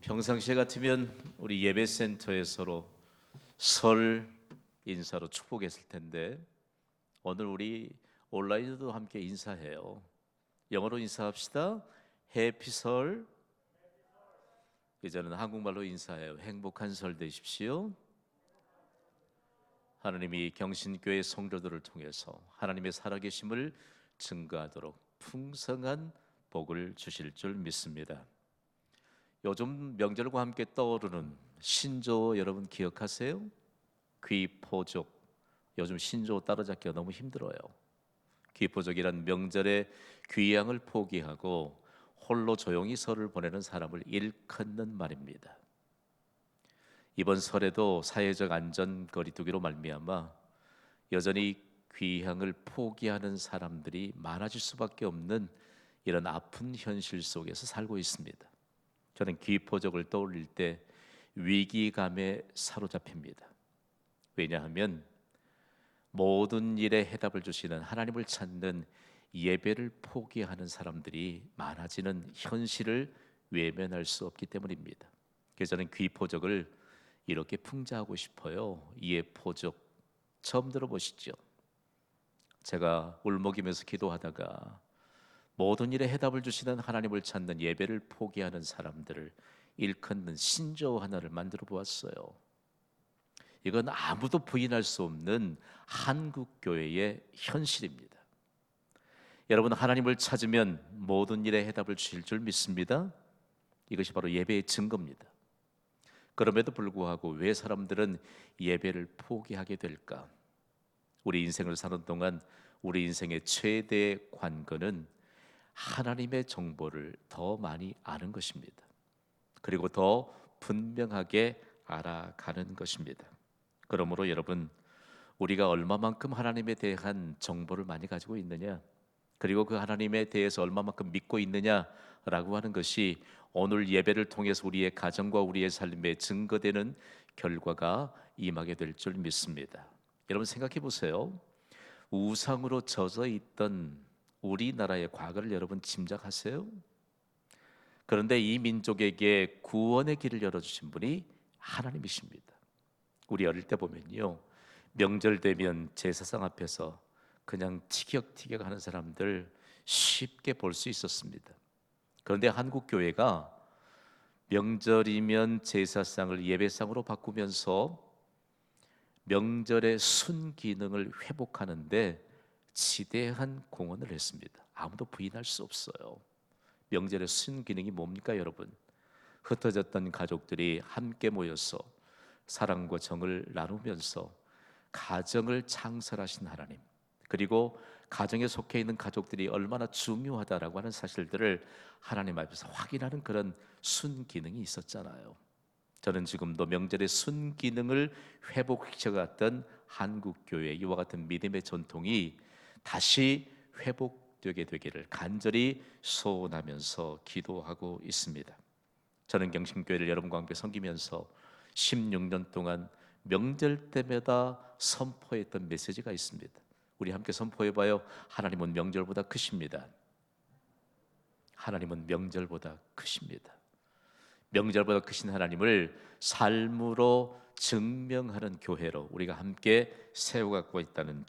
평상시에 같으면 우리 예배센터에 서로 설 인사로 축복했을 텐데 오늘 우리 온라인으로도 함께 인사해요. 영어로 인사합시다. 해피 설. 이제는 한국말로 인사해요. 행복한 설 되십시오. 하나님이 경신교회 성도들을 통해서 하나님의 살아계심을 증거하도록 풍성한 복을 주실 줄 믿습니다. 요즘 명절과 함께 떠오르는 신조 여러분 기억하세요? 귀포족. 요즘 신조 따라잡기가 너무 힘들어요. 귀포족이란 명절에 귀향을 포기하고 홀로 조용히 설을 보내는 사람을 일컫는 말입니다. 이번 설에도 사회적 안전 거리두기로 말미암아 여전히 귀향을 포기하는 사람들이 많아질 수밖에 없는 이런 아픈 현실 속에서 살고 있습니다. 저는 귀포족을 떠올릴 때 위기감에 사로잡힙니다. 왜냐하면 모든 일에 해답을 주시는 하나님을 찾는 예배를 포기하는 사람들이 많아지는 현실을 외면할 수 없기 때문입니다. 그래서 저는 귀포족을 이렇게 풍자하고 싶어요. 예포족. 처음 들어보시죠? 제가 울먹이면서 기도하다가 모든 일에 해답을 주시는 하나님을 찾는 예배를 포기하는 사람들을 일컫는 신조 하나를 만들어 보았어요. 이건 아무도 부인할 수 없는 한국 교회의 현실입니다. 여러분, 하나님을 찾으면 모든 일에 해답을 주실 줄 믿습니다. 이것이 바로 예배의 증거입니다. 그럼에도 불구하고 왜 사람들은 예배를 포기하게 될까? 우리 인생을 사는 동안 우리 인생의 최대의 관건은 하나님의 정보를 더 많이 아는 것입니다. 그리고 더 분명하게 알아가는 것입니다. 그러므로 여러분, 우리가 얼마만큼 하나님에 대한 정보를 많이 가지고 있느냐, 그리고 그 하나님에 대해서 얼마만큼 믿고 있느냐라고 하는 것이 오늘 예배를 통해서 우리의 가정과 우리의 삶에 증거되는 결과가 임하게 될 줄 믿습니다. 여러분 생각해 보세요. 우상으로 젖어 있던 우리나라의 과거를 여러분 짐작하세요? 그런데 이 민족에게 구원의 길을 열어주신 분이 하나님이십니다. 우리 어릴 때 보면요, 명절 되면 제사상 앞에서 그냥 티격태격 하는 사람들 쉽게 볼 수 있었습니다. 그런데 한국 교회가 명절이면 제사상을 예배상으로 바꾸면서 명절의 순기능을 회복하는데 지대한 공헌을 했습니다. 아무도 부인할 수 없어요. 명절의 순기능이 뭡니까 여러분? 흩어졌던 가족들이 함께 모여서 사랑과 정을 나누면서 가정을 창설하신 하나님, 그리고 가정에 속해 있는 가족들이 얼마나 중요하다라고 하는 사실들을 하나님 앞에서 확인하는 그런 순기능이 있었잖아요. 저는 지금도 명절의 순기능을 회복시켜갔던 한국교회 이와 같은 믿음의 전통이 다시 회복되게 되기를 간절히 소원하면서 기도하고 있습니다. 저는 경신교회를 여러분과 함께 섬기면서 16년 동안 명절 때마다 선포했던 메시지가 있습니다. 우리 함께 선포해봐요. 하나님은 명절보다 크십니다. 하나님은 명절보다 크십니다. 명절보다 크신 하나님을 삶으로 증명하는 교회로 우리가 함께 세워가고 있다는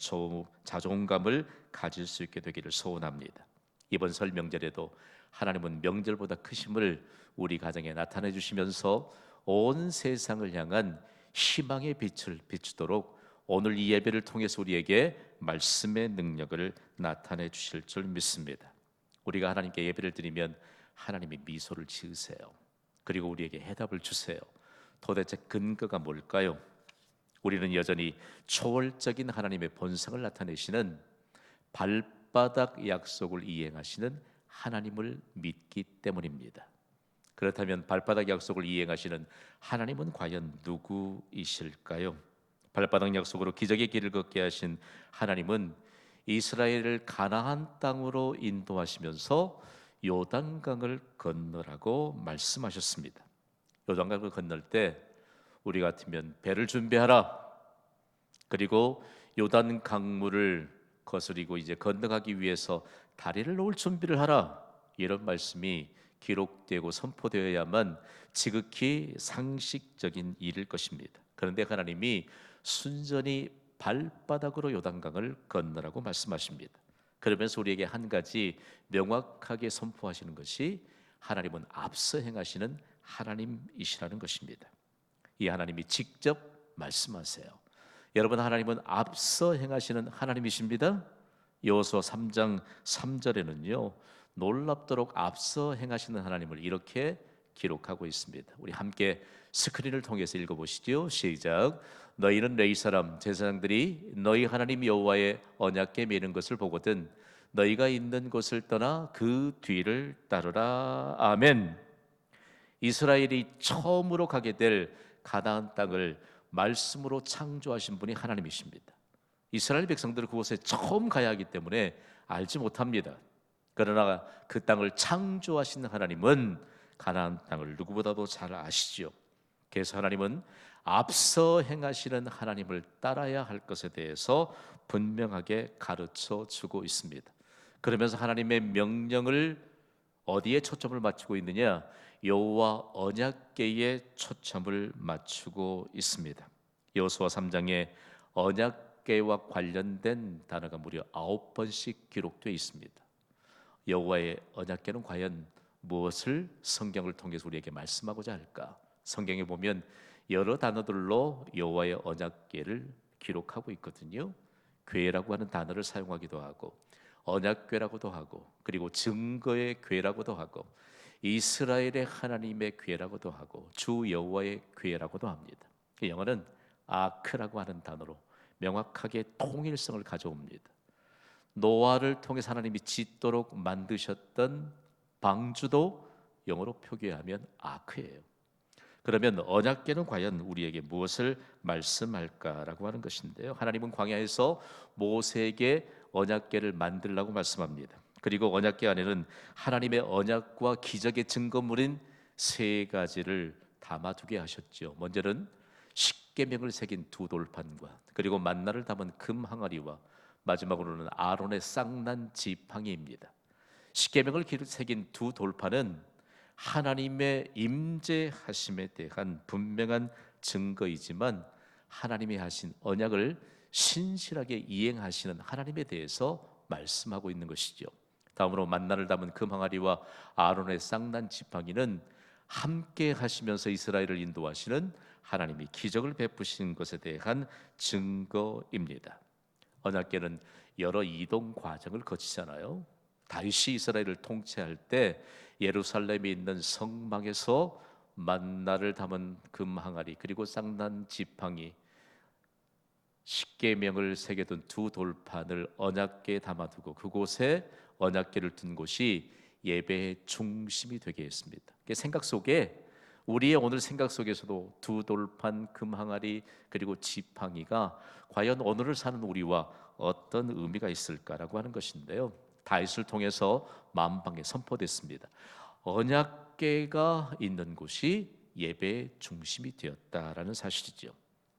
자존감을 가질 수 있게 되기를 소원합니다. 이번 설 명절에도 하나님은 명절보다 크심을 우리 가정에 나타내 주시면서 온 세상을 향한 희망의 빛을 비추도록 오늘 이 예배를 통해서 우리에게 말씀의 능력을 나타내 주실 줄 믿습니다. 우리가 하나님께 예배를 드리면 하나님이 미소를 지으세요. 그리고 우리에게 해답을 주세요. 도대체 근거가 뭘까요? 우리는 여전히 초월적인 하나님의 본성을 나타내시는 발바닥 약속을 이행하시는 하나님을 믿기 때문입니다. 그렇다면 발바닥 약속을 이행하시는 하나님은 과연 누구이실까요? 발바닥 약속으로 기적의 길을 걷게 하신 하나님은 이스라엘을 가나안 땅으로 인도하시면서 요단강을 건너라고 말씀하셨습니다. 요단강을 건널 때 우리 같으면 배를 준비하라. 그리고 요단 강물을 거스리고 이제 건너가기 위해서 다리를 놓을 준비를 하라. 이런 말씀이 기록되고 선포되어야만 지극히 상식적인 일일 것입니다. 그런데 하나님이 순전히 발바닥으로 요단강을 건너라고 말씀하십니다. 그러면서 우리에게 한 가지 명확하게 선포하시는 것이 하나님은 앞서 행하시는 하나님이시라는 것입니다. 이 하나님이 직접 말씀하세요. 여러분, 하나님은 앞서 행하시는 하나님이십니다. 여호수아 3장 3절에는요 놀랍도록 앞서 행하시는 하나님을 이렇게 기록하고 있습니다. 우리 함께 스크린을 통해서 읽어보시죠. 시작. 너희는 레위 사람 제사장들이 너희 하나님 여호와의 언약궤 매는 것을 보거든 너희가 있는 곳을 떠나 그 뒤를 따르라. 아멘. 이스라엘이 처음으로 가게 될 가나안 땅을 말씀으로 창조하신 분이 하나님이십니다. 이스라엘 백성들은 그곳에 처음 가야 하기 때문에 알지 못합니다. 그러나 그 땅을 창조하신 하나님은 가나안 땅을 누구보다도 잘 아시죠. 그래서 하나님은 앞서 행하시는 하나님을 따라야 할 것에 대해서 분명하게 가르쳐 주고 있습니다. 그러면서 하나님의 명령을 어디에 초점을 맞추고 있느냐? 여호와 언약궤에 초점을 맞추고 있습니다. 여호수아 3장에 언약궤와 관련된 단어가 무려 9번씩 기록되어 있습니다. 여호와의 언약궤는 과연 무엇을 성경을 통해서 우리에게 말씀하고자 할까? 성경에 보면 여러 단어들로 여호와의 언약궤를 기록하고 있거든요. 궤라고 하는 단어를 사용하기도 하고 언약궤라고도 하고 그리고 증거의 궤라고도 하고 이스라엘의 하나님의 궤라고도 하고 주 여호와의 궤라고도 합니다. 영어는 아크라고 하는 단어로 명확하게 통일성을 가져옵니다. 노아를 통해서 하나님이 짓도록 만드셨던 방주도 영어로 표기하면 아크예요. 그러면 언약궤는 과연 우리에게 무엇을 말씀할까라고 하는 것인데요. 하나님은 광야에서 모세에게 언약궤를 만들라고 말씀합니다. 그리고 언약궤 안에는 하나님의 언약과 기적의 증거물인 세 가지를 담아두게 하셨죠. 먼저는 십계명을 새긴 두 돌판과 그리고 만나를 담은 금 항아리와 마지막으로는 아론의 쌍난 지팡이입니다. 십계명을 새긴 두 돌판은 하나님의 임재하심에 대한 분명한 증거이지만 하나님이 하신 언약을 신실하게 이행하시는 하나님에 대해서 말씀하고 있는 것이죠. 다음으로 만나를 담은 금 항아리와 아론의 쌍난 지팡이는 함께 하시면서 이스라엘을 인도하시는 하나님이 기적을 베푸신 것에 대한 증거입니다. 언약궤는 여러 이동 과정을 거치잖아요. 다윗이 이스라엘을 통치할 때 예루살렘에 있는 성막에서 만나를 담은 금 항아리 그리고 쌍난 지팡이 십계명을 새겨둔 두 돌판을 언약궤에 담아두고 그곳에 언약궤를 둔 곳이 예배의 중심이 되게 했습니다. 생각 속에 우리의 오늘 생각 속에서도 두 돌판 금 항아리 그리고 지팡이가 과연 오늘을 사는 우리와 어떤 의미가 있을까라고 하는 것인데요. 다윗을 통해서 만방에 선포됐습니다. 언약궤가 있는 곳이 예배의 중심이 되었다라는 사실이죠.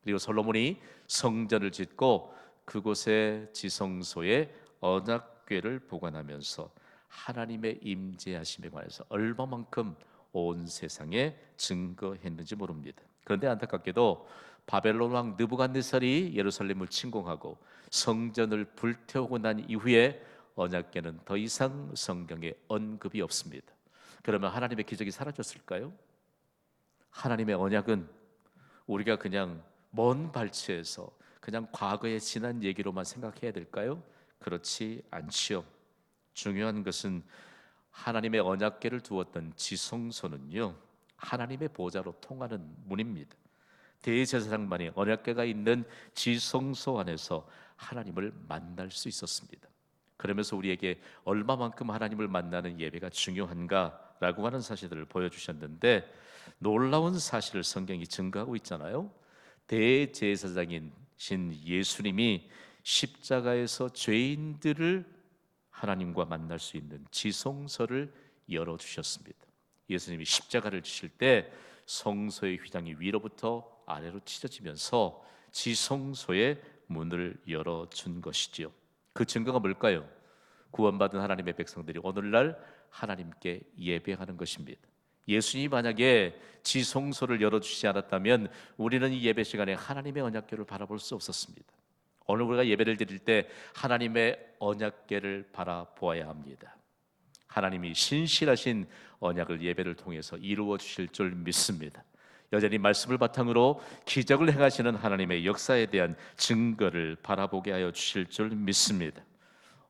그리고 솔로몬이 성전을 짓고 그곳의 지성소에 언약궤를 보관하면서 하나님의 임재하심에 관해서 얼마만큼 온 세상에 증거했는지 모릅니다. 그런데 안타깝게도 바벨론 왕 느부갓네살이 예루살렘을 침공하고 성전을 불태우고 난 이후에 언약궤는 더 이상 성경에 언급이 없습니다. 그러면 하나님의 기적이 사라졌을까요? 하나님의 언약은 우리가 그냥 먼 발치에서 그냥 과거의 지난 얘기로만 생각해야 될까요? 그렇지 않지요. 중요한 것은 하나님의 언약궤를 두었던 지성소는요 하나님의 보좌로 통하는 문입니다. 대제사장만이 언약궤가 있는 지성소 안에서 하나님을 만날 수 있었습니다. 그러면서 우리에게 얼마만큼 하나님을 만나는 예배가 중요한가라고 하는 사실들을 보여주셨는데 놀라운 사실을 성경이 증거하고 있잖아요. 대제사장인 신 예수님이 십자가에서 죄인들을 하나님과 만날 수 있는 지성소를 열어주셨습니다. 예수님이 십자가를 지실 때 성소의 휘장이 위로부터 아래로 찢어지면서 지성소의 문을 열어준 것이지요. 그 증거가 뭘까요? 구원받은 하나님의 백성들이 오늘날 하나님께 예배하는 것입니다. 예수님이 만약에 지성소를 열어주시지 않았다면 우리는 이 예배 시간에 하나님의 언약궤를 바라볼 수 없었습니다. 오늘 우리가 예배를 드릴 때 하나님의 언약궤를 바라보아야 합니다. 하나님이 신실하신 언약을 예배를 통해서 이루어 주실 줄 믿습니다. 여전히 말씀을 바탕으로 기적을 행하시는 하나님의 역사에 대한 증거를 바라보게 하여 주실 줄 믿습니다.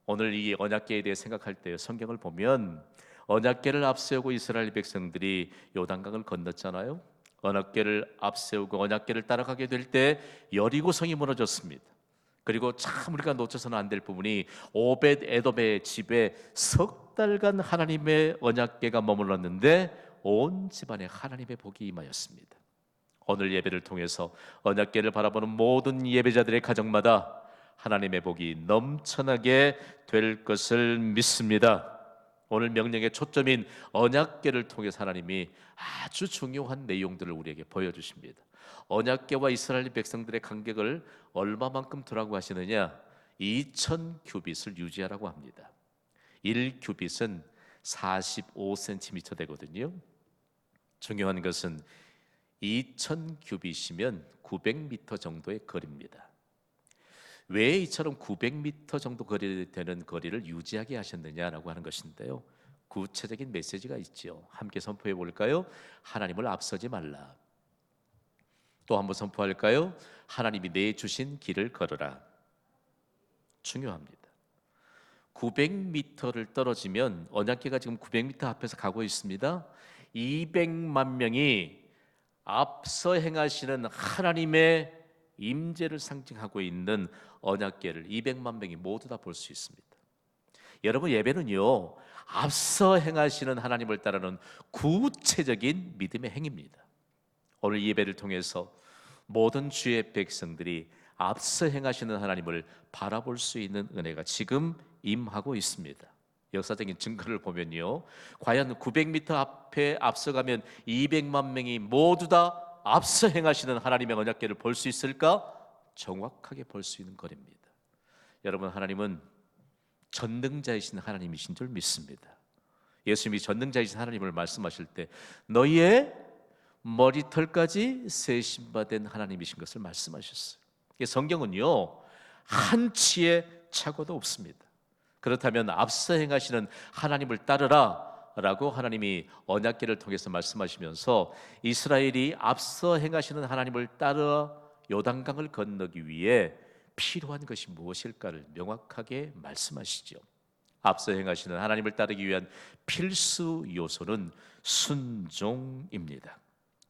오늘 이 언약궤에 대해 생각할 때 성경을 보면 언약궤를 앞세우고 이스라엘 백성들이 요단강을 건넜잖아요. 언약궤를 앞세우고 언약궤를 따라가게 될 때 여리고성이 무너졌습니다. 그리고 참 우리가 놓쳐서는 안 될 부분이 오벳 에돔의 집에 석 달간 하나님의 언약궤가 머물렀는데 온 집안에 하나님의 복이 임하였습니다. 오늘 예배를 통해서 언약궤를 바라보는 모든 예배자들의 가정마다 하나님의 복이 넘쳐나게 될 것을 믿습니다. 오늘 명령의 초점인 언약궤를 통해서 하나님이 아주 중요한 내용들을 우리에게 보여주십니다. 언약궤와 이스라엘 백성들의 간격을 얼마만큼 두라고 하시느냐? 2000 규빗을 유지하라고 합니다. 1 규빗은 45cm 되거든요. 중요한 것은 2000 규빗이면 900m 정도의 거리입니다. 왜 이처럼 900m 정도 거리 되는 거리를 유지하게 하셨느냐라고 하는 것인데요. 구체적인 메시지가 있죠. 함께 선포해 볼까요? 하나님을 앞서지 말라. 또 한번 선포할까요? 하나님이 내주신 길을 걸으라. 중요합니다. 900m를 떨어지면 언약궤가 지금 900m 앞에서 가고 있습니다. 200만 명이 앞서 행하시는 하나님의 임재를 상징하고 있는 언약궤를 200만 명이 모두 다 볼 수 있습니다. 여러분, 예배는요, 앞서 행하시는 하나님을 따르는 구체적인 믿음의 행위입니다. 오늘 예배를 통해서 모든 주의 백성들이 앞서 행하시는 하나님을 바라볼 수 있는 은혜가 지금 임하고 있습니다. 역사적인 증거를 보면요, 과연 900m 앞에 앞서가면 200만 명이 모두 다 앞서 행하시는 하나님의 언약궤를 볼 수 있을까? 정확하게 볼 수 있는 거리입니다. 여러분, 하나님은 전능자이신 하나님이신 줄 믿습니다. 예수님이 전능자이신 하나님을 말씀하실 때 너희의 머리털까지 세심받은 하나님이신 것을 말씀하셨어요. 성경은요, 한치의 착오도 없습니다. 그렇다면 앞서 행하시는 하나님을 따르라 라고 하나님이 언약궤를 통해서 말씀하시면서 이스라엘이 앞서 행하시는 하나님을 따라 요단강을 건너기 위해 필요한 것이 무엇일까를 명확하게 말씀하시죠. 앞서 행하시는 하나님을 따르기 위한 필수 요소는 순종입니다.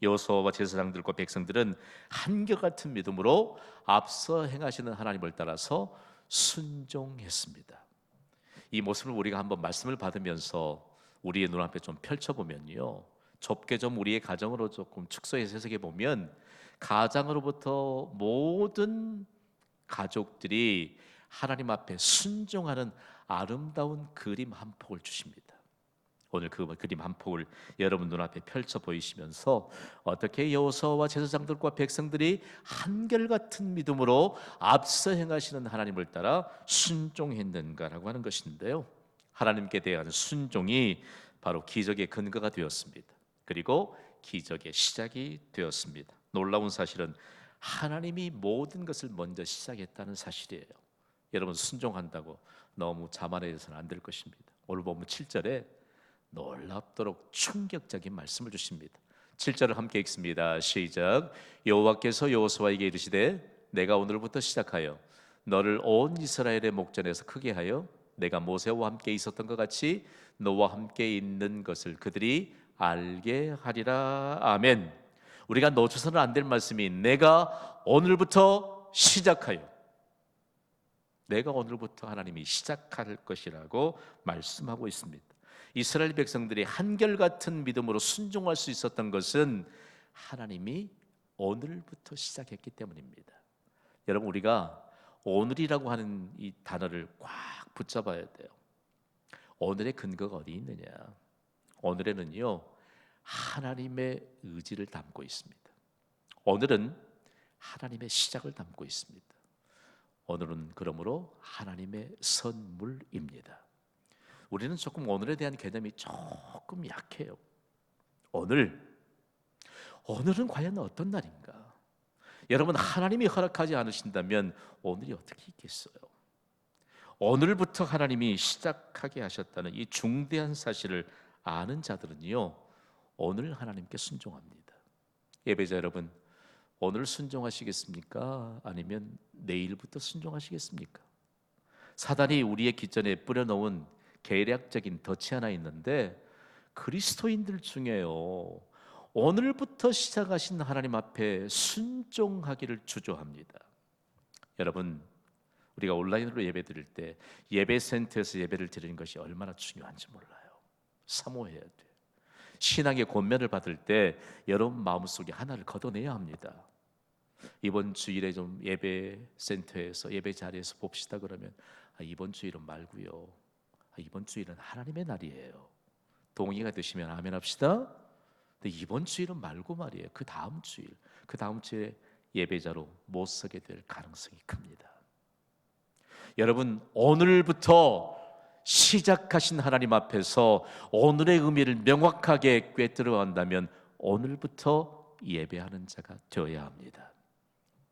여호수아와 제사장들과 백성들은 한결같은 믿음으로 앞서 행하시는 하나님을 따라서 순종했습니다. 이 모습을 우리가 한번 말씀을 받으면서 우리의 눈앞에 좀 펼쳐보면요, 좁게 좀 우리의 가정으로 조금 축소해서 해석해 보면 가장으로부터 모든 가족들이 하나님 앞에 순종하는 아름다운 그림 한 폭을 주십니다. 오늘 그 그림 한 폭을 여러분 눈앞에 펼쳐 보이시면서 어떻게 여호수아와 제사장들과 백성들이 한결같은 믿음으로 앞서 행하시는 하나님을 따라 순종했는가라고 하는 것인데요, 하나님께 대한 순종이 바로 기적의 근거가 되었습니다. 그리고 기적의 시작이 되었습니다. 놀라운 사실은 하나님이 모든 것을 먼저 시작했다는 사실이에요. 여러분, 순종한다고 너무 자만해서는 안 될 것입니다. 오늘 보면 7절에 놀랍도록 충격적인 말씀을 주십니다. 7절을 함께 읽습니다. 시작. 여호와께서 여호수아에게 이르시되 내가 오늘부터 시작하여 너를 온 이스라엘의 목전에서 크게 하여 내가 모세와 함께 있었던 것 같이 너와 함께 있는 것을 그들이 알게 하리라. 아멘. 우리가 놓쳐서는 안 될 말씀이 내가 오늘부터 시작하여, 내가 오늘부터 하나님이 시작할 것이라고 말씀하고 있습니다. 이스라엘 백성들이 한결같은 믿음으로 순종할 수 있었던 것은 하나님이 오늘부터 시작했기 때문입니다. 여러분, 우리가 오늘이라고 하는 이 단어를 꽉 붙잡아야 돼요. 오늘의 근거가 어디 있느냐? 오늘에는요, 하나님의 의지를 담고 있습니다. 오늘은 하나님의 시작을 담고 있습니다. 오늘은 그러므로 하나님의 선물입니다. 우리는 조금 오늘에 대한 개념이 조금 약해요. 오늘은 과연 어떤 날인가? 여러분, 하나님이 허락하지 않으신다면 오늘이 어떻게 있겠어요? 오늘부터 하나님이 시작하게 하셨다는 이 중대한 사실을 아는 자들은요, 오늘 하나님께 순종합니다. 예배자 여러분, 오늘 순종하시겠습니까? 아니면 내일부터 순종하시겠습니까? 사단이 우리의 기전에 뿌려놓은 계략적인 덫이 하나 있는데, 그리스도인들 중에요, 오늘부터 시작하신 하나님 앞에 순종하기를 주저합니다. 여러분, 우리가 온라인으로 예배 드릴 때 예배센터에서 예배를 드리는 것이 얼마나 중요한지 몰라요. 사모해야 돼요. 신앙의 권면을 받을 때 여러분 마음속에 하나를 걷어내야 합니다. 이번 주일에 좀 예배센터에서 예배 자리에서 봅시다 그러면 이번 주일은 말고요. 이번 주일은 하나님의 날이에요. 동의가 되시면 아멘 합시다. 근데 이번 주일은 말고 말이에요. 그 다음 주일에 예배자로 못 서게 될 가능성이 큽니다. 여러분, 오늘부터 시작하신 하나님 앞에서 오늘의 의미를 명확하게 꿰뚫어 간다면 오늘부터 예배하는 자가 되어야 합니다.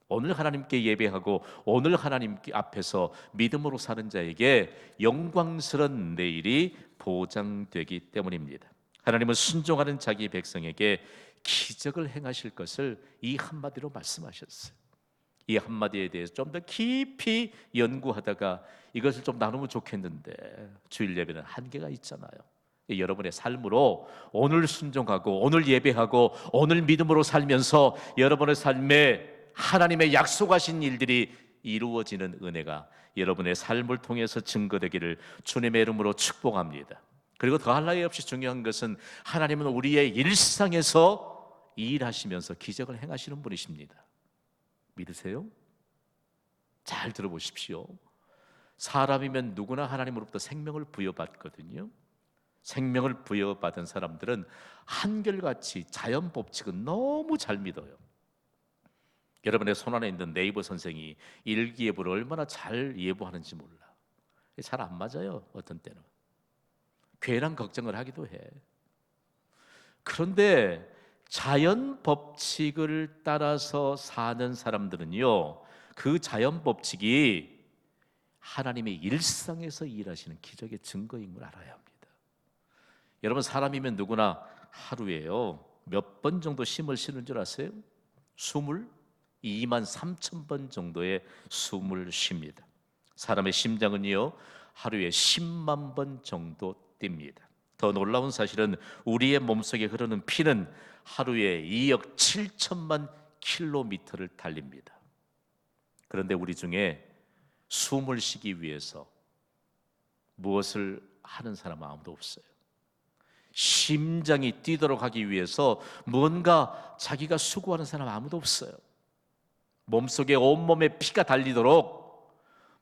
오늘 하나님께 예배하고 오늘 하나님 앞에서 믿음으로 사는 자에게 영광스러운 내일이 보장되기 때문입니다. 하나님은 순종하는 자기 백성에게 기적을 행하실 것을 이 한마디로 말씀하셨어요. 이 한마디에 대해서 좀 더 깊이 연구하다가 이것을 좀 나누면 좋겠는데 주일 예배는 한계가 있잖아요. 여러분의 삶으로 오늘 순종하고 오늘 예배하고 오늘 믿음으로 살면서 여러분의 삶에 하나님의 약속하신 일들이 이루어지는 은혜가 여러분의 삶을 통해서 증거되기를 주님의 이름으로 축복합니다. 그리고 더할 나위 없이 중요한 것은 하나님은 우리의 일상에서 일하시면서 기적을 행하시는 분이십니다. 믿으세요? 잘 들어보십시오. 사람이면 누구나 하나님으로부터 생명을 부여받거든요. 생명을 부여받은 사람들은 한결같이 자연 법칙은 너무 잘 믿어요. 여러분의 손안에 있는 네이버 선생이 일기예보를 얼마나 잘 예보하는지 몰라. 잘 안 맞아요. 어떤 때는 괜한 걱정을 하기도 해. 그런데 자연 법칙을 따라서 사는 사람들은요, 그 자연 법칙이 하나님의 일상에서 일하시는 기적의 증거인 걸 알아야 합니다. 여러분, 사람이면 누구나 하루에요 몇 번 정도 심을 쉬는 줄 아세요? 22만 3천 번 정도의 숨을 쉽니다. 사람의 심장은요 하루에 10만 번 정도 뜁니다. 더 놀라운 사실은 우리의 몸속에 흐르는 피는 하루에 2억 7천만 킬로미터를 달립니다. 그런데 우리 중에 숨을 쉬기 위해서 무엇을 하는 사람은 아무도 없어요. 심장이 뛰도록 하기 위해서 뭔가 자기가 수고하는 사람 아무도 없어요. 몸속에 온몸에 피가 달리도록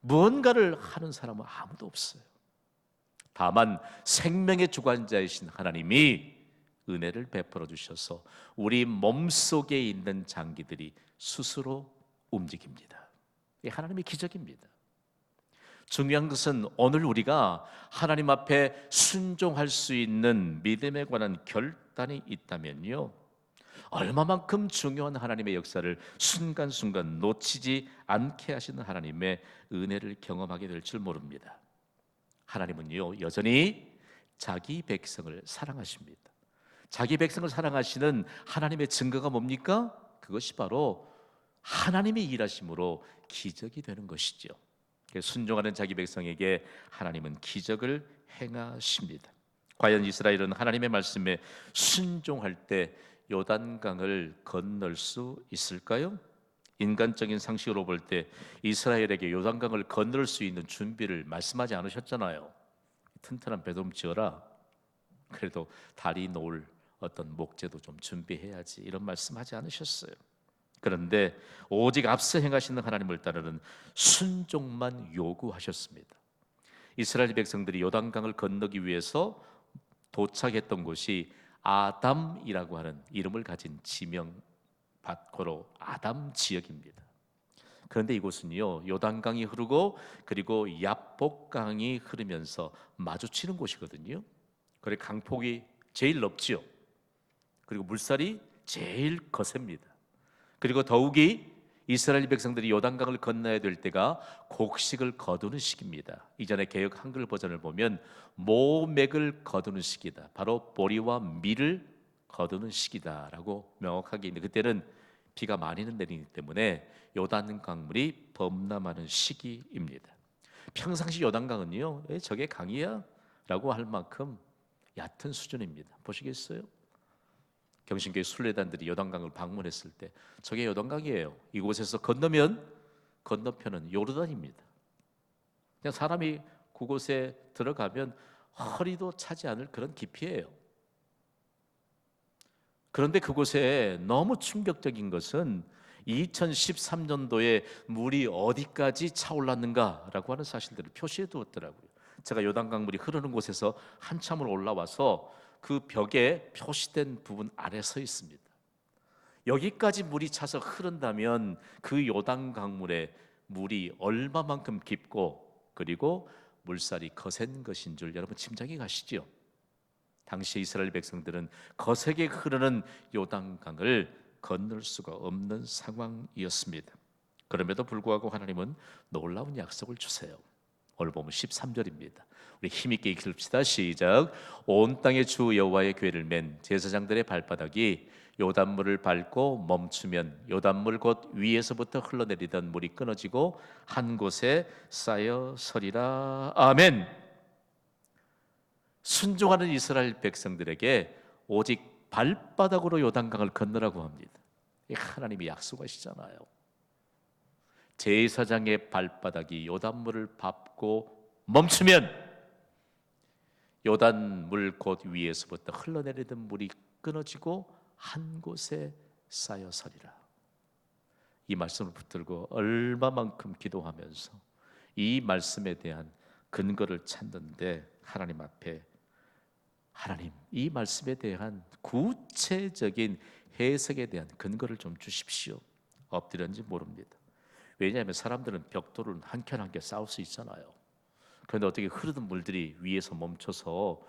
무언가를 하는 사람은 아무도 없어요. 다만 생명의 주관자이신 하나님이 은혜를 베풀어 주셔서 우리 몸속에 있는 장기들이 스스로 움직입니다. 이게 하나님의 기적입니다. 중요한 것은 오늘 우리가 하나님 앞에 순종할 수 있는 믿음에 관한 결단이 있다면요, 얼마만큼 중요한 하나님의 역사를 순간순간 놓치지 않게 하시는 하나님의 은혜를 경험하게 될 줄 모릅니다. 하나님은요 여전히 자기 백성을 사랑하십니다. 자기 백성을 사랑하시는 하나님의 증거가 뭡니까? 그것이 바로 하나님의 일하심으로 기적이 되는 것이죠. 순종하는 자기 백성에게 하나님은 기적을 행하십니다. 과연 이스라엘은 하나님의 말씀에 순종할 때 요단강을 건널 수 있을까요? 인간적인 상식으로 볼 때 이스라엘에게 요단강을 건널 수 있는 준비를 말씀하지 않으셨잖아요. 튼튼한 배 좀 지어라. 그래도 다리 놓을 어떤 목재도 좀 준비해야지, 이런 말씀하지 않으셨어요. 그런데 오직 앞서 행하시는 하나님을 따르는 순종만 요구하셨습니다. 이스라엘 백성들이 요단강을 건너기 위해서 도착했던 곳이 아담이라고 하는 이름을 가진 지명 밭고로 아담 지역입니다. 그런데 이곳은요, 요단강이 흐르고 그리고 야복강이 흐르면서 마주치는 곳이거든요. 그래 강폭이 제일 넓지요. 그리고 물살이 제일 거셉니다. 그리고 더욱이 이스라엘 백성들이 요단강을 건너야 될 때가 곡식을 거두는 시기입니다. 이전에 개역 한글 버전을 보면 모맥을 거두는 시기다. 바로 보리와 밀을 거두는 시기다라고 명확하게 있는데, 그때는 비가 많이 내리기 때문에 요단강물이 범람하는 시기입니다. 평상시 요단강은요, 저게 강이야? 라고 할 만큼 얕은 수준입니다. 보시겠어요? 경신교회 순례단들이 요단강을 방문했을 때 저게 요단강이에요. 이곳에서 건너면 건너편은 요르단입니다. 그냥 사람이 그곳에 들어가면 허리도 차지 않을 그런 깊이에요. 그런데 그곳에 너무 충격적인 것은 2013년도에 물이 어디까지 차올랐는가라고 하는 사실들을 표시해 두었더라고요. 제가 요단강물이 흐르는 곳에서 한참을 올라와서 그 벽에 표시된 부분 아래 서 있습니다. 여기까지 물이 차서 흐른다면 그 요단 강물의 물이 얼마만큼 깊고 그리고 물살이 거센 것인 줄 여러분 짐작이 가시죠? 당시 이스라엘 백성들은 거세게 흐르는 요단강을 건널 수가 없는 상황이었습니다. 그럼에도 불구하고 하나님은 놀라운 약속을 주세요. 오늘 보면 13절입니다. 우리 힘있게 읽읍시다. 시작. 온 땅의 주 여호와의 궤를 맨 제사장들의 발바닥이 요단물을 밟고 멈추면 요단물 곧 위에서부터 흘러내리던 물이 끊어지고 한 곳에 쌓여 서리라. 아멘. 순종하는 이스라엘 백성들에게 오직 발바닥으로 요단강을 건너라고 합니다. 하나님이 약속하시잖아요. 제사장의 발바닥이 요단물을 밟고 멈추면 요단물 곧 위에서부터 흘러내리던 물이 끊어지고 한 곳에 쌓여 서리라. 이 말씀을 붙들고 얼마만큼 기도하면서 이 말씀에 대한 근거를 찾는데 하나님 앞에 하나님 이 말씀에 대한 구체적인 해석에 대한 근거를 좀 주십시오. 엎드렸는지 모릅니다. 왜냐하면 사람들은 벽돌을 한 켠 한 켠 쌓을 수 있잖아요. 그런데 어떻게 흐르던 물들이 위에서 멈춰서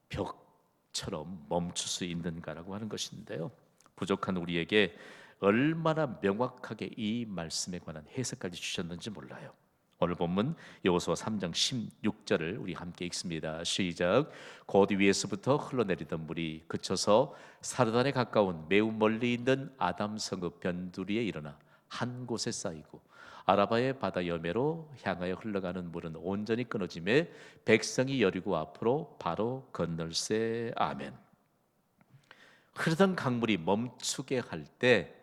벽처럼 멈출 수 있는가라고 하는 것인데요. 부족한 우리에게 얼마나 명확하게 이 말씀에 관한 해석까지 주셨는지 몰라요. 오늘 본문 여호수아 3장 16절을 우리 함께 읽습니다. 시작. 곧 위에서부터 흘러내리던 물이 그쳐서 사르단에 가까운 매우 멀리 있는 아담 성읍 변두리에 일어나 한 곳에 쌓이고 아라바의 바다 여매로 향하여 흘러가는 물은 온전히 끊어지매 백성이 여리고 앞으로 바로 건널세. 아멘. 흐르던 강물이 멈추게 할 때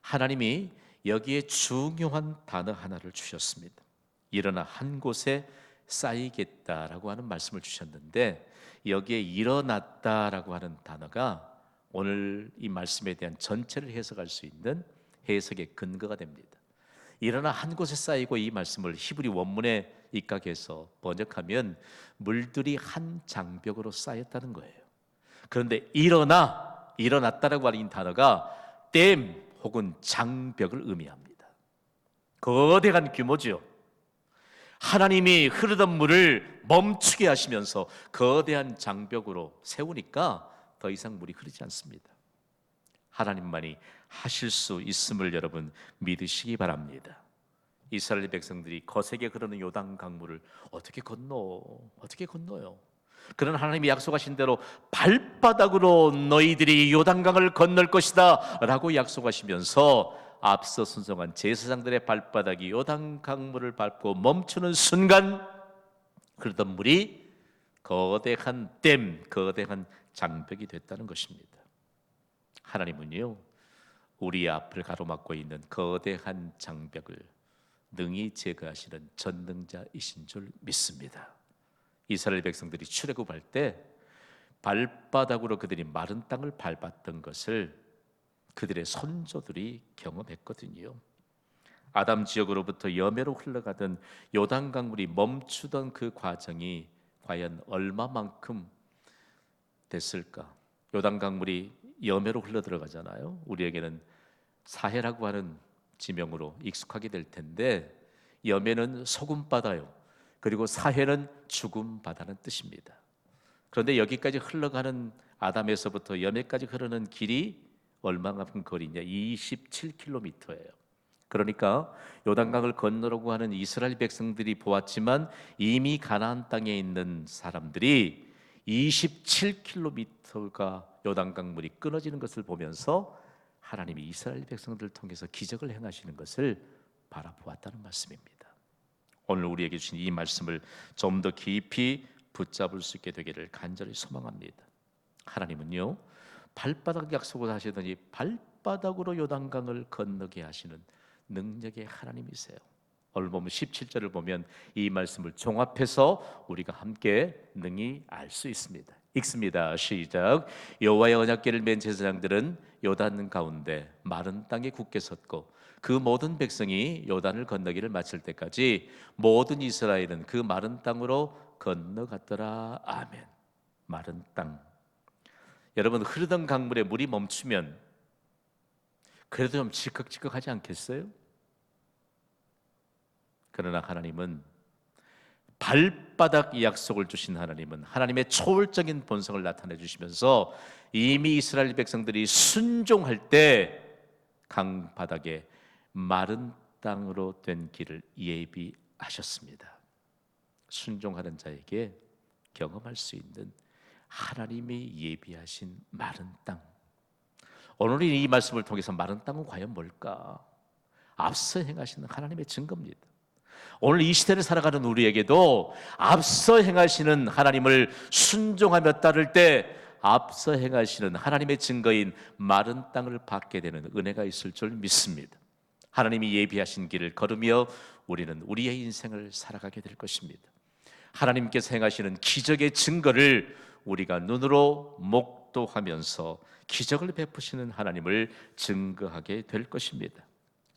하나님이 여기에 중요한 단어 하나를 주셨습니다. 일어나 한 곳에 쌓이겠다라고 하는 말씀을 주셨는데 여기에 일어났다라고 하는 단어가 오늘 이 말씀에 대한 전체를 해석할 수 있는 해석의 근거가 됩니다. 일어나 한 곳에 쌓이고 이 말씀을 히브리 원문에 입각해서 번역하면 물들이 한 장벽으로 쌓였다는 거예요. 그런데 일어났다라고 하는 단어가 댐 혹은 장벽을 의미합니다. 거대한 규모죠. 하나님이 흐르던 물을 멈추게 하시면서 거대한 장벽으로 세우니까 더 이상 물이 흐르지 않습니다. 하나님만이 하실 수 있음을 여러분 믿으시기 바랍니다. 이스라엘 백성들이 거세게 흐르는 요단 강물을 어떻게 건너요? 그런 하나님이 약속하신 대로 발바닥으로 너희들이 요단강을 건널 것이다 라고 약속하시면서 앞서 순종한 제사장들의 발바닥이 요단 강물을 밟고 멈추는 순간 흐르던 물이 거대한 댐, 거대한 장벽이 됐다는 것입니다. 하나님은요 우리 앞을 가로막고 있는 거대한 장벽을 능히 제거하시는 전능자이신 줄 믿습니다. 이스라엘 백성들이 출애굽할 때 발바닥으로 그들이 마른 땅을 밟았던 것을 그들의 선조들이 경험했거든요. 아담 지역으로부터 여매로 흘러가던 요단 강물이 멈추던 그 과정이 과연 얼마만큼 됐을까? 요단 강물이 여매로 흘러 들어가잖아요. 우리에게는 사해라고 하는 지명으로 익숙하게 될 텐데, 여매는 소금 바다요, 그리고 사해는 죽음 바다는 뜻입니다. 그런데 여기까지 흘러가는, 아담에서부터 여매까지 흐르는 길이 얼마만큼 거리냐? 27km예요. 그러니까 요단강을 건너려고 하는 이스라엘 백성들이 보았지만, 이미 가나안 땅에 있는 사람들이 27km가 요단강 물이 끊어지는 것을 보면서 하나님이 이스라엘 백성들을 통해서 기적을 행하시는 것을 바라보았다는 말씀입니다. 오늘 우리에게 주신 이 말씀을 좀 더 깊이 붙잡을 수 있게 되기를 간절히 소망합니다. 하나님은요, 발바닥 약속을 하시더니 발바닥으로 요단강을 건너게 하시는 능력의 하나님이세요. 오늘 보면 17절을 보면 이 말씀을 종합해서 우리가 함께 능히 알 수 있습니다. 읽습니다. 시작. 여호와의 언약궤를 맨 제사장들은 요단 가운데 마른 땅에 굳게 섰고, 그 모든 백성이 요단을 건너기를 마칠 때까지 모든 이스라엘은 그 마른 땅으로 건너갔더라. 아멘. 마른 땅. 여러분, 흐르던 강물에 물이 멈추면 그래도 좀 지컥지컥하지 않겠어요? 그러나 하나님은, 발바닥 약속을 주신 하나님은 하나님의 초월적인 본성을 나타내 주시면서 이미 이스라엘 백성들이 순종할 때 강바닥에 마른 땅으로 된 길을 예비하셨습니다. 순종하는 자에게 경험할 수 있는 하나님이 예비하신 마른 땅. 오늘 이 말씀을 통해서 마른 땅은 과연 뭘까? 앞서 행하시는 하나님의 증거입니다. 오늘 이 시대를 살아가는 우리에게도 앞서 행하시는 하나님을 순종하며 따를 때 앞서 행하시는 하나님의 증거인 마른 땅을 받게 되는 은혜가 있을 줄 믿습니다. 하나님이 예비하신 길을 걸으며 우리는 우리의 인생을 살아가게 될 것입니다. 하나님께서 행하시는 기적의 증거를 우리가 눈으로 목도하면서 기적을 베푸시는 하나님을 증거하게 될 것입니다.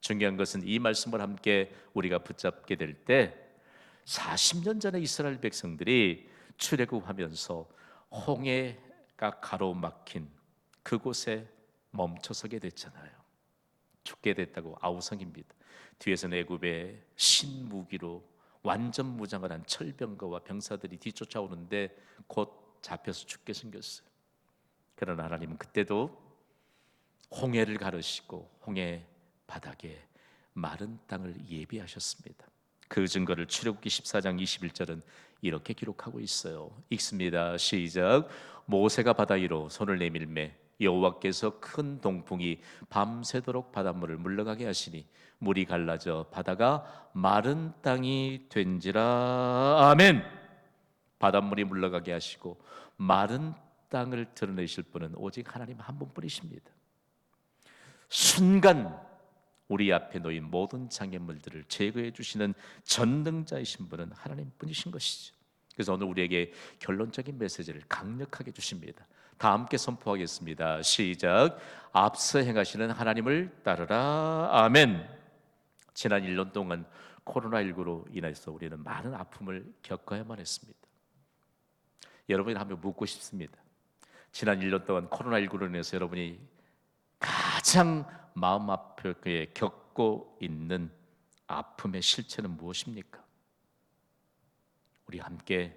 중요한 것은 이 말씀을 함께 우리가 붙잡게 될 때, 40년 전에 이스라엘 백성들이 출애굽하면서 홍해가 가로막힌 그곳에 멈춰서게 됐잖아요. 죽게 됐다고 아우성입니다. 뒤에서 애굽의 신무기로 완전 무장을 한 철병거와 병사들이 뒤쫓아오는데 곧 잡혀서 죽게 생겼어요. 그러나 하나님은 그때도 홍해를 가르시고 홍해 바닥에 마른 땅을 예비하셨습니다. 그 증거를 출애굽기 14장 21절은 이렇게 기록하고 있어요. 읽습니다. 시작. 모세가 바다 위로 손을 내밀매 여호와께서 큰 동풍이 밤새도록 바닷물을 물러가게 하시니 물이 갈라져 바다가 마른 땅이 된지라. 아멘. 바닷물이 물러가게 하시고 마른 땅을 드러내실 분은 오직 하나님 한 분뿐이십니다. 순간 우리 앞에 놓인 모든 장애물들을 제거해 주시는 전능자이신 분은 하나님뿐이신 것이죠. 그래서 오늘 우리에게 결론적인 메시지를 강력하게 주십니다. 다 함께 선포하겠습니다. 시작. 앞서 행하시는 하나님을 따르라. 아멘. 지난 1년 동안 코로나19로 인해서 우리는 많은 아픔을 겪어야만 했습니다. 여러분이 한번 묻고 싶습니다. 지난 1년 동안 코로나19로 인해서 여러분이 가장 마음 아프게 겪고 있는 아픔의 실체는 무엇입니까? 우리 함께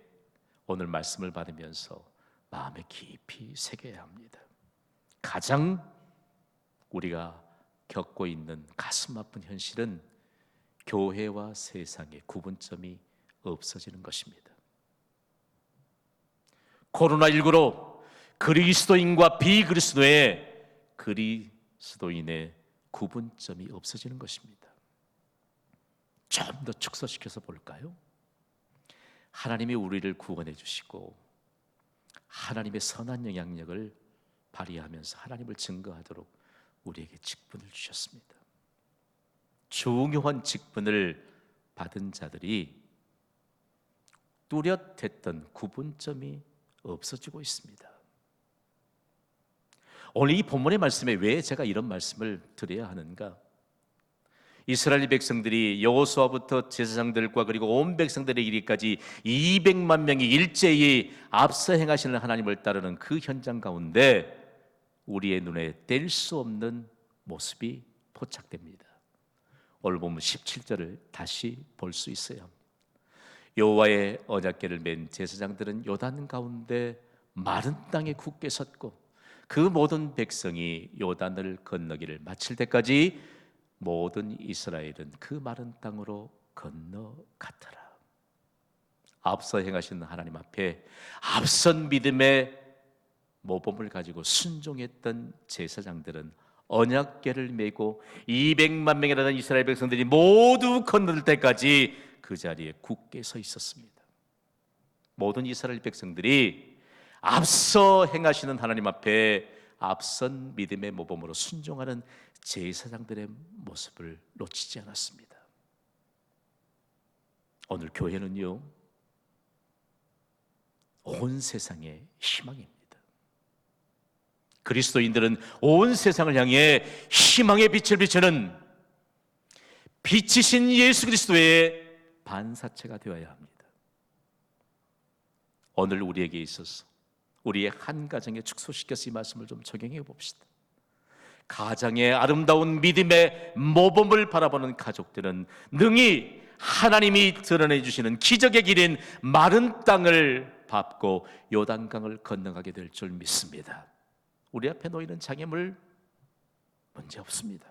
오늘 말씀을 받으면서 마음에 깊이 새겨야 합니다. 가장 우리가 겪고 있는 가슴 아픈 현실은 교회와 세상의 구분점이 없어지는 것입니다. 코로나19로 그리스도인과 그리스도인의 구분점이 없어지는 것입니다. 좀 더 축소시켜서 볼까요? 하나님이 우리를 구원해 주시고 하나님의 선한 영향력을 발휘하면서 하나님을 증거하도록 우리에게 직분을 주셨습니다. 중요한 직분을 받은 자들이 뚜렷했던 구분점이 없어지고 있습니다. 오늘 이 본문의 말씀에 왜 제가 이런 말씀을 드려야 하는가? 이스라엘 백성들이 여호수아부터 제사장들과 그리고 온 백성들의 이르기까지 200만 명이 일제히 앞서 행하시는 하나님을 따르는 그 현장 가운데 우리의 눈에 뗄 수 없는 모습이 포착됩니다. 오늘 보면 17절을 다시 볼 수 있어요. 여호와의 언약궤를 맨 제사장들은 요단 가운데 마른 땅에 굳게 섰고 그 모든 백성이 요단을 건너기를 마칠 때까지 모든 이스라엘은 그 마른 땅으로 건너갔더라. 앞서 행하신 하나님 앞에 앞선 믿음의 모범을 가지고 순종했던 제사장들은 언약궤를 메고 200만 명이라는 이스라엘 백성들이 모두 건널 때까지 그 자리에 굳게 서 있었습니다. 모든 이스라엘 백성들이 앞서 행하시는 하나님 앞에 앞선 믿음의 모범으로 순종하는 제사장들의 모습을 놓치지 않았습니다. 오늘 교회는요, 온 세상의 희망입니다. 그리스도인들은 온 세상을 향해 희망의 빛을 비추는 빛이신 예수 그리스도의 반사체가 되어야 합니다. 오늘 우리에게 있어서 우리의 한 가정에 축소시켜서 이 말씀을 좀 적용해 봅시다. 가정의 아름다운 믿음의 모범을 바라보는 가족들은 능히 하나님이 드러내 주시는 기적의 길인 마른 땅을 밟고 요단강을 건너가게 될 줄 믿습니다. 우리 앞에 놓이는 장애물 문제 없습니다.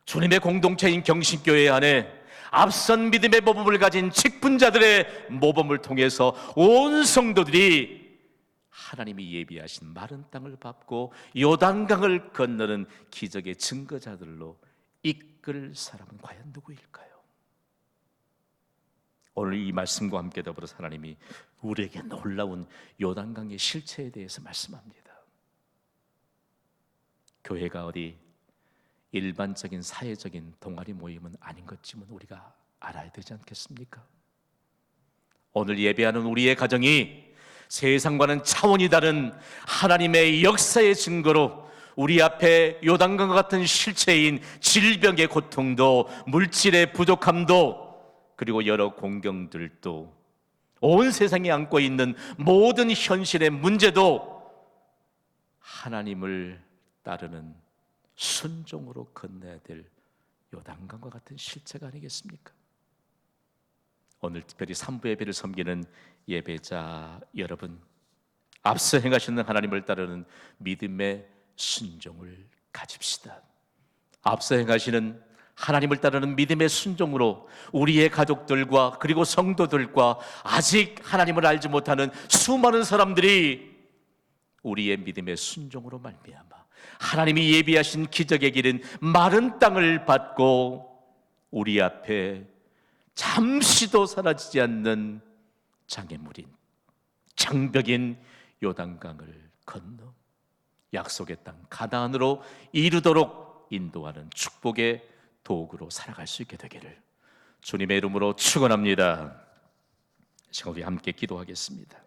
주님의 공동체인 경신교회 안에 앞선 믿음의 모범을 가진 직분자들의 모범을 통해서 온 성도들이 하나님이 예비하신 마른 땅을 밟고 요단강을 건너는 기적의 증거자들로 이끌 사람은 과연 누구일까요? 오늘 이 말씀과 함께 더불어서 하나님이 우리에게 놀라운 요단강의 실체에 대해서 말씀합니다. 교회가 어디 일반적인 사회적인 동아리 모임은 아닌 것쯤은 우리가 알아야 되지 않겠습니까? 오늘 예배하는 우리의 가정이 세상과는 차원이 다른 하나님의 역사의 증거로 우리 앞에 요단강과 같은 실체인 질병의 고통도, 물질의 부족함도, 그리고 여러 공경들도, 온 세상에 안고 있는 모든 현실의 문제도 하나님을 따르는 순종으로 건너야 될 요단강과 같은 실체가 아니겠습니까? 오늘 특별히 3부 예배를 섬기는 예배자 여러분, 앞서 행하시는 하나님을 따르는 믿음의 순종을 가집시다. 앞서 행하시는 하나님을 따르는 믿음의 순종으로 우리의 가족들과 그리고 성도들과 아직 하나님을 알지 못하는 수많은 사람들이 우리의 믿음의 순종으로 말미암아 하나님이 예비하신 기적의 길은 마른 땅을 밟고 우리 앞에 잠시도 사라지지 않는 장애물인 장벽인 요단강을 건너 약속의 땅 가나안으로 이르도록 인도하는 축복의 도구로 살아갈 수 있게 되기를 주님의 이름으로 축원합니다. 지금 우리 함께 기도하겠습니다.